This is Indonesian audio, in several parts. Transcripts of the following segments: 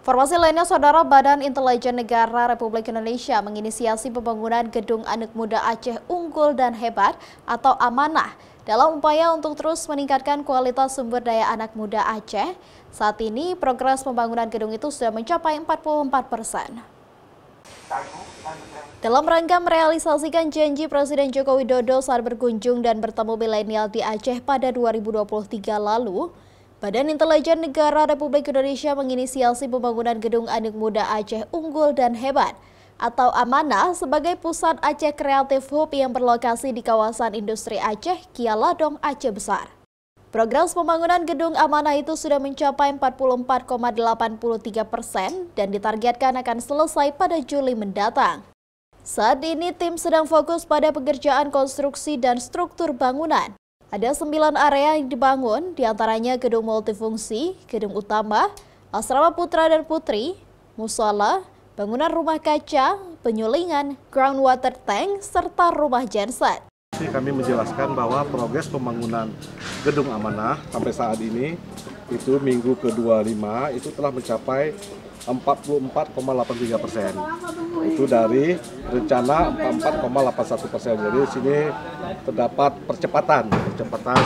Informasi lainnya, Saudara, Badan Intelijen Negara Republik Indonesia menginisiasi pembangunan Gedung Anak Muda Aceh Unggul dan Hebat atau Amanah dalam upaya untuk terus meningkatkan kualitas sumber daya anak muda Aceh. Saat ini, progres pembangunan gedung itu sudah mencapai 44%. Dalam rangka merealisasikan janji Presiden Joko Widodo saat berkunjung dan bertemu milenial di Aceh pada 2023 lalu, Badan Intelijen Negara Republik Indonesia menginisiasi pembangunan Gedung Anak Muda Aceh Unggul dan Hebat atau Amanah sebagai pusat Aceh Creative Hub yang berlokasi di kawasan industri Aceh, Kialadong, Aceh Besar. Progres pembangunan Gedung Amanah itu sudah mencapai 44,83% dan ditargetkan akan selesai pada Juli mendatang. Saat ini tim sedang fokus pada pekerjaan konstruksi dan struktur bangunan. Ada 9 area yang dibangun, diantaranya gedung multifungsi, gedung utama, asrama putra dan putri, musola, bangunan rumah kaca, penyulingan, groundwater tank, serta rumah genset. Kami menjelaskan bahwa progres pembangunan Gedung Amanah sampai saat ini itu minggu ke-25 itu telah mencapai 44,83%. Itu dari rencana 44,81%. Jadi di sini terdapat percepatan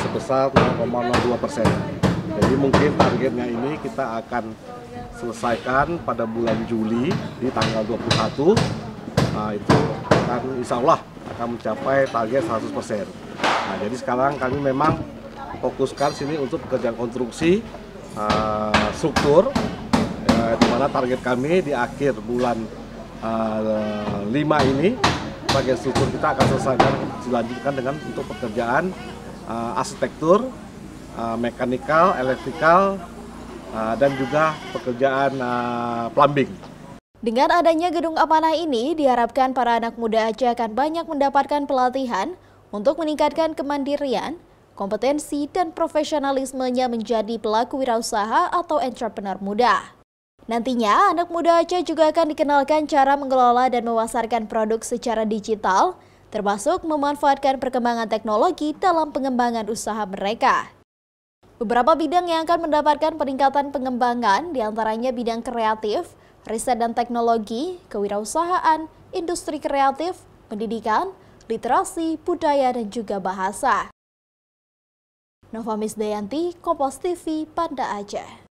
sebesar 0,02%. Jadi mungkin targetnya ini kita akan selesaikan pada bulan Juli di tanggal 21. Nah, itu akan insya Allah akan mencapai target 100%. Nah, jadi sekarang kami memang fokuskan sini untuk pekerjaan konstruksi struktur, di mana target kami di akhir bulan 5 ini bagian struktur kita akan selesai dan dilanjutkan dengan untuk pekerjaan arsitektur, mekanikal, elektrikal, dan juga pekerjaan plumbing. Dengan adanya Gedung Amanah ini, diharapkan para anak muda Aceh akan banyak mendapatkan pelatihan untuk meningkatkan kemandirian, kompetensi, dan profesionalismenya menjadi pelaku wirausaha atau entrepreneur muda. Nantinya, anak muda Aceh juga akan dikenalkan cara mengelola dan memasarkan produk secara digital, termasuk memanfaatkan perkembangan teknologi dalam pengembangan usaha mereka. Beberapa bidang yang akan mendapatkan peningkatan pengembangan, diantaranya bidang kreatif, riset dan teknologi, kewirausahaan, industri kreatif, pendidikan, literasi, budaya, dan juga bahasa. Nova Misdayanti, Kompas TV, Banda Aceh.